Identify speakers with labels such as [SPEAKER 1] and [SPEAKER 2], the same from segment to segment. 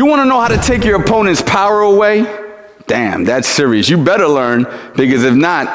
[SPEAKER 1] You want to know how to take your opponent's power away? Damn, that's serious. You better learn, because if not,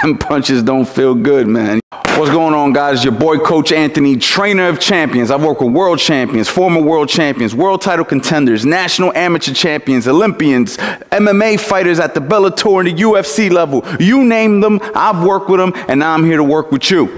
[SPEAKER 1] them punches don't feel good, man. What's going on, guys? Your boy, Coach Anthony, trainer of champions. I work with world champions, former world champions, world title contenders, national amateur champions, Olympians, MMA fighters at the Bellator and the UFC level. You name them, I've worked with them, and now I'm here to work with you.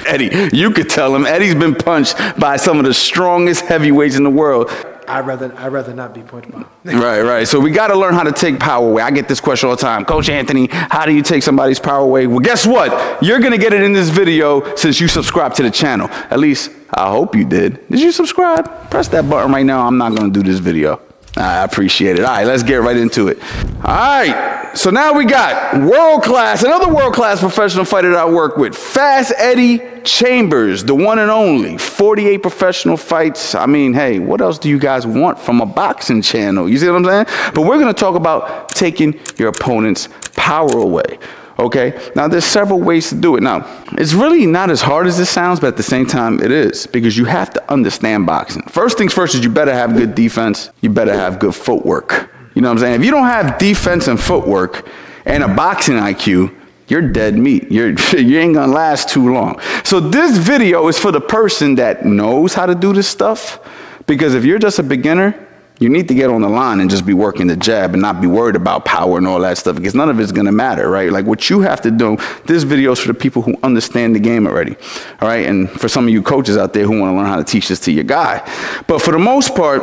[SPEAKER 1] Eddie, you could tell him Eddie's been punched by some of the strongest heavyweights in the world.
[SPEAKER 2] I'd rather not be punched by.
[SPEAKER 1] Right. So we got to learn how to take power away. I get this question all the time. Coach Anthony, how do you take somebody's power away? Well, guess what? You're going to get it in this video since you subscribed to the channel. At least, I hope you did. Did you subscribe? Press that button right now. I'm not going to do this video. I appreciate it. All right, let's get right into it. All right, so now we got another world-class professional fighter that I work with, Fast Eddie Chambers, the one and only, 48 professional fights. I mean, hey, what else do you guys want from a boxing channel? You see what I'm saying? But we're going to talk about taking your opponent's power away. Okay, now there's several ways to do it. Now, it's really not as hard as it sounds, but at the same time it is, because you have to understand boxing. First things first is you better have good defense. You better have good footwork. You know what I'm saying? If you don't have defense and footwork and a boxing IQ, you're dead meat. You ain't gonna last too long. So this video is for the person that knows how to do this stuff, because if you're just a beginner, you need to get on the line and just be working the jab and not be worried about power and all that stuff, because none of it's going to matter, right? Like, what you have to do, this video is for the people who understand the game already, all right? And for some of you coaches out there who want to learn how to teach this to your guy. But for the most part,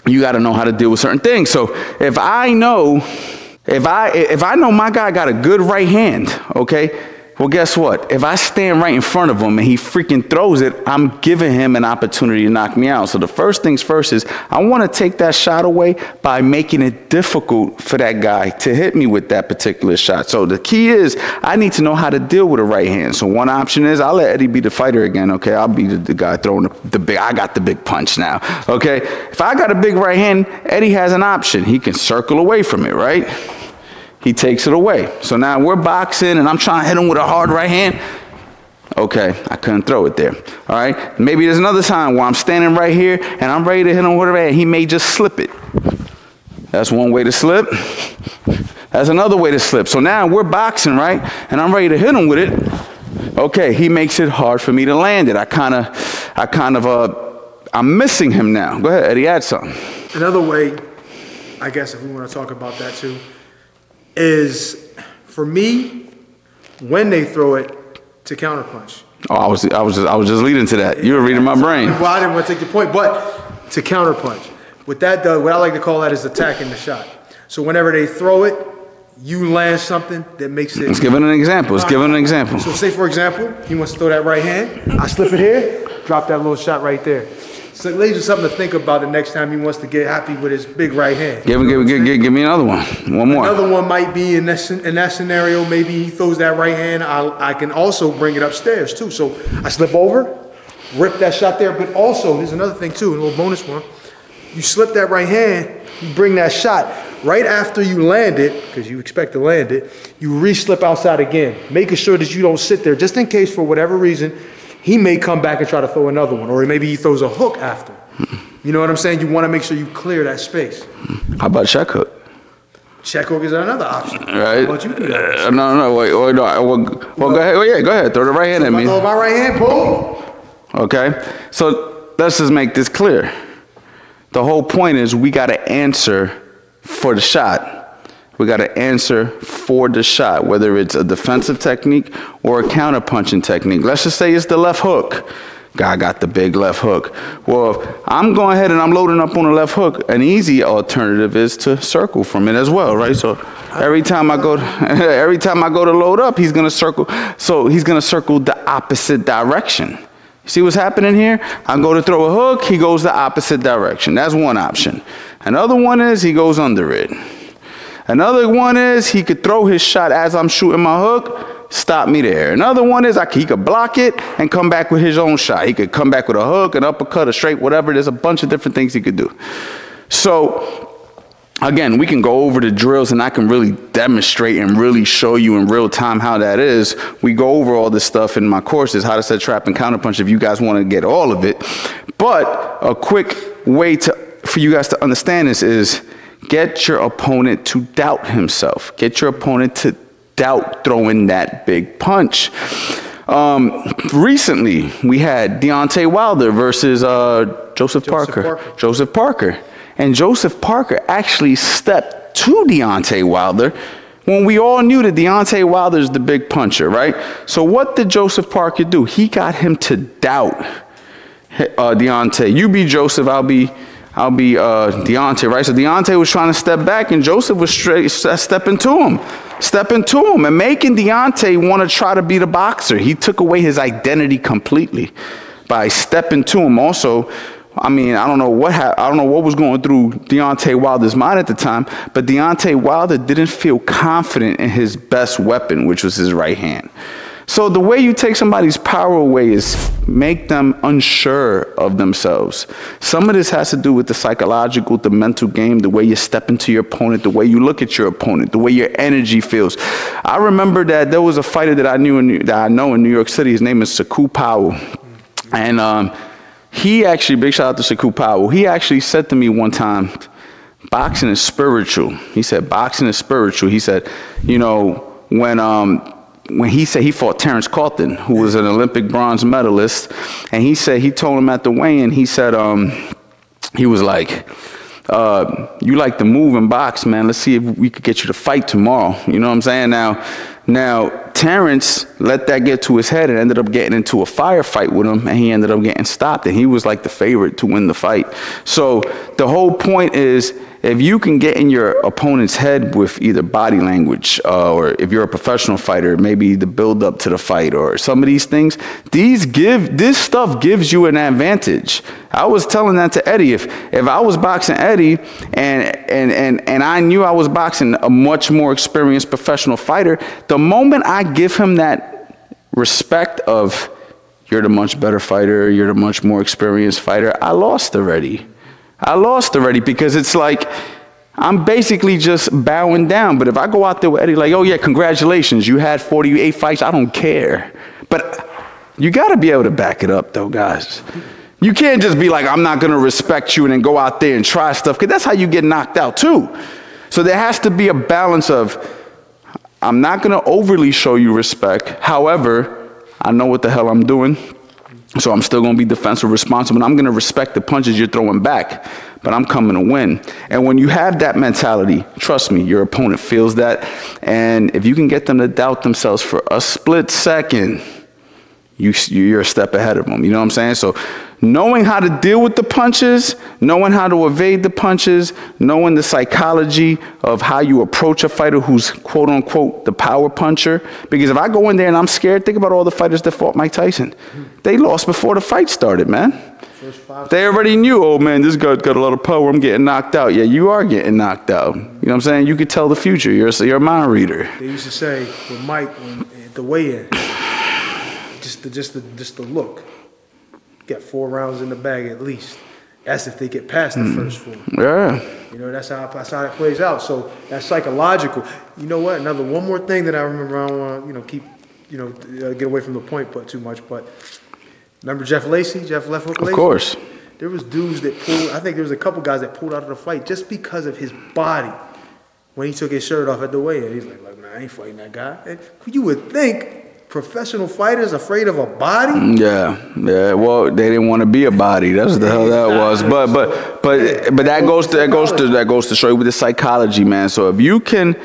[SPEAKER 1] you got to know how to deal with certain things. So if I know my guy got a good right hand, okay? Well, guess what? If I stand right in front of him and he freaking throws it, I'm giving him an opportunity to knock me out. So the first things first is I want to take that shot away by making it difficult for that guy to hit me with that particular shot. So the key is I need to know how to deal with a right hand. So one option is I'll let Eddie be the fighter again, okay? I'll be the guy throwing the big, I got the big punch now, okay? If I got a big right hand, Eddie has an option. He can circle away from it, right? He takes it away. So now we're boxing and I'm trying to hit him with a hard right hand. Okay, I couldn't throw it there. All right, maybe there's another time where I'm standing right here and I'm ready to hit him with a right hand. He may just slip it. That's one way to slip. That's another way to slip. So now we're boxing, right? And I'm ready to hit him with it. Okay, he makes it hard for me to land it. I'm missing him now. Go ahead, Eddie, add something.
[SPEAKER 2] Another way, I guess, if we want to talk about that too, is for me when they throw it to counterpunch.
[SPEAKER 1] Oh, I was just leading to that. You were reading my brain.
[SPEAKER 2] Well, I didn't want to take the point, but to counterpunch. What that does, what I like to call that is attacking the shot. So whenever they throw it, you land something that makes it.
[SPEAKER 1] Let's give it an example.
[SPEAKER 2] So say for example, he wants to throw that right hand. I slip it here, drop that little shot right there. So it leaves you something to think about the next time he wants to get happy with his big right hand.
[SPEAKER 1] Give me another one. One more.
[SPEAKER 2] Another one might be in that scenario, maybe he throws that right hand. I can also bring it upstairs too. So I slip over, rip that shot there, but also there's another thing too, a little bonus one. You slip that right hand, you bring that shot. Right after you land it, because you expect to land it, you re-slip outside again, making sure that you don't sit there, just in case for whatever reason, he may come back and try to throw another one, or maybe he throws a hook after. You know what I'm saying? You want to make sure you clear that space.
[SPEAKER 1] How about check hook?
[SPEAKER 2] Check hook is another option.
[SPEAKER 1] Right.
[SPEAKER 2] How about you do that?
[SPEAKER 1] Wait, no. Well, go ahead. Oh, yeah, go ahead. Throw the right hand at me.
[SPEAKER 2] Throw my right hand, boom.
[SPEAKER 1] Okay. So let's just make this clear. The whole point is we got to answer for the shot. We got to answer for the shot, whether it's a defensive technique or a counter-punching technique. Let's just say it's the left hook. Guy got the big left hook. Well, if I'm going ahead and I'm loading up on the left hook, an easy alternative is to circle from it as well, right? So every time I go to load up, he's going to circle. So he's going to circle the opposite direction. See what's happening here? I go to throw a hook, he goes the opposite direction. That's one option. Another one is he goes under it. Another one is he could throw his shot as I'm shooting my hook, stop me there. Another one is he could block it and come back with his own shot. He could come back with a hook, an uppercut, a straight, whatever. There's a bunch of different things he could do. So again, we can go over the drills and I can really demonstrate and really show you in real time how that is. We go over all this stuff in my courses, how to set trap and counterpunch, if you guys want to get all of it. But a quick way for you guys to understand this is get your opponent to doubt himself. Get your opponent to doubt throwing that big punch. Recently, we had Deontay Wilder versus Joseph Parker. And Joseph Parker actually stepped to Deontay Wilder when we all knew that Deontay Wilder is the big puncher, right? So what did Joseph Parker do? He got him to doubt Deontay. You be Joseph, I'll be Deontay, right? So Deontay was trying to step back, and Joseph was stepping to him and making Deontay want to try to be the boxer. He took away his identity completely by stepping to him. Also, I mean, I don't know what was going through Deontay Wilder's mind at the time, but Deontay Wilder didn't feel confident in his best weapon, which was his right hand. So the way you take somebody's power away is make them unsure of themselves. Some of this has to do with the psychological, the mental game, the way you step into your opponent, the way you look at your opponent, the way your energy feels. I remember that there was a fighter that I know in New York City. His name is Saku Powell. And he actually, big shout out to Saku Powell, he actually said to me one time, boxing is spiritual. He said, boxing is spiritual. He said, you know, when he said he fought Terrence Cawthon, who was an Olympic bronze medalist, and he said, he told him at the weigh-in, he said, he was like, you like to move and box, man. Let's see if we could get you to fight tomorrow. You know what I'm saying? Now, Terrence let that get to his head and ended up getting into a firefight with him, and he ended up getting stopped, and he was like the favorite to win the fight. So the whole point is, if you can get in your opponent's head with either body language, or if you're a professional fighter, maybe the build up to the fight or some of these things, this stuff gives you an advantage. I was telling that to Eddie. If I was boxing Eddie and I knew I was boxing a much more experienced professional fighter, the moment I give him that respect of, you're the much better fighter, you're the much more experienced fighter, I lost already. Because it's like, I'm basically just bowing down. But if I go out there with Eddie like, oh yeah, congratulations, you had 48 fights, I don't care. But you got to be able to back it up though, guys. You can't just be like, I'm not going to respect you and then go out there and try stuff, because that's how you get knocked out too. So there has to be a balance of, I'm not going to overly show you respect. However, I know what the hell I'm doing. So I'm still going to be defensive responsible, and I'm going to respect the punches you're throwing back, but I'm coming to win. And when you have that mentality, trust me, your opponent feels that. And if you can get them to doubt themselves for a split second, you're a step ahead of them. You know what I'm saying? So knowing how to deal with the punches, knowing how to evade the punches, knowing the psychology of how you approach a fighter who's quote unquote the power puncher. Because if I go in there and I'm scared, think about all the fighters that fought Mike Tyson. They lost before the fight started, man. They already knew, oh man, this guy's got a lot of power, I'm getting knocked out. Yeah, you are getting knocked out. You know what I'm saying? You could tell the future. You're a mind reader.
[SPEAKER 2] They used to say with Mike, at the weigh-in, just the look. Get 4 rounds in the bag at least. That's if they get past the first 4.
[SPEAKER 1] Yeah.
[SPEAKER 2] You know, that's how it plays out. So that's psychological. You know what? One more thing that I remember. I don't want to, get away from the point, but too much. But remember Jeff Lacey, Jeff Left Hook Lacey?
[SPEAKER 1] Of course.
[SPEAKER 2] There was dudes that pulled. I think there was a couple guys that pulled out of the fight just because of his body. When he took his shirt off at the weigh-in, he's like, man, I ain't fighting that guy. And you would think professional fighters afraid of a body? Yeah.
[SPEAKER 1] Well, they didn't want to be a body. That's the hell that was. But that goes to show you with the psychology, man. So if you can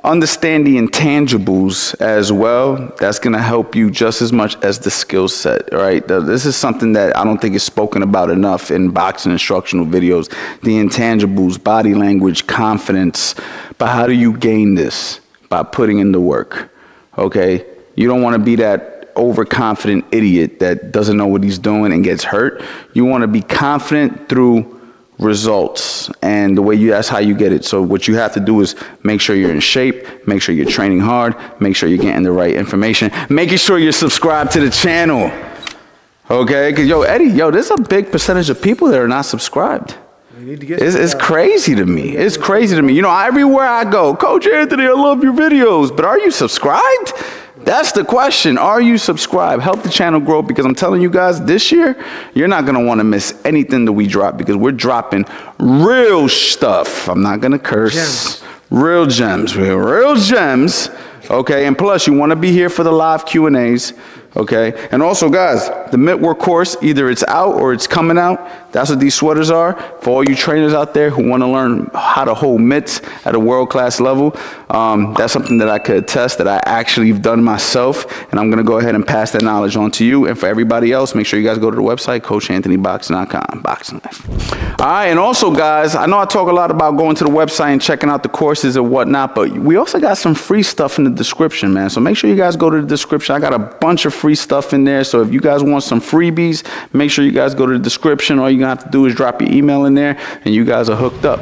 [SPEAKER 1] understand the intangibles as well, that's going to help you just as much as the skill set, right? This is something that I don't think is spoken about enough in boxing instructional videos. The intangibles, body language, confidence. But how do you gain this? By putting in the work, okay? You don't want to be that overconfident idiot that doesn't know what he's doing and gets hurt. You want to be confident through results, and that's how you get it. So what you have to do is make sure you're in shape, make sure you're training hard, make sure you're getting the right information, making sure you're subscribed to the channel. Okay? Because Eddie, there's a big percentage of people that are not subscribed.
[SPEAKER 2] need to get
[SPEAKER 1] It's crazy to me. It's crazy to me. You know, everywhere I go, Coach Anthony, I love your videos, but are you subscribed? That's the question. Are you subscribed? Help the channel grow, because I'm telling you guys, this year, you're not going to want to miss anything that we drop, because we're dropping real stuff. I'm not going to curse.
[SPEAKER 2] Gems.
[SPEAKER 1] Real gems. Real gems. Okay, and plus, you want to be here for the live Q&As. Okay, and also, guys, the mitt work course, either it's out or it's coming out. That's what these sweaters are. For all you trainers out there who want to learn how to hold mitts at a world-class level, that's something that I could attest that I actually have done myself, and I'm going to go ahead and pass that knowledge on to you. And for everybody else, make sure you guys go to the website, CoachAnthonyBoxing.com. Boxing Life. All right, and also, guys, I know I talk a lot about going to the website and checking out the courses and whatnot, but we also got some free stuff in the description, man. So make sure you guys go to the description. I got a bunch of free stuff in there. So if you guys want some freebies, make sure you guys go to the description. All you're gonna have to do is drop your email in there and you guys are hooked up.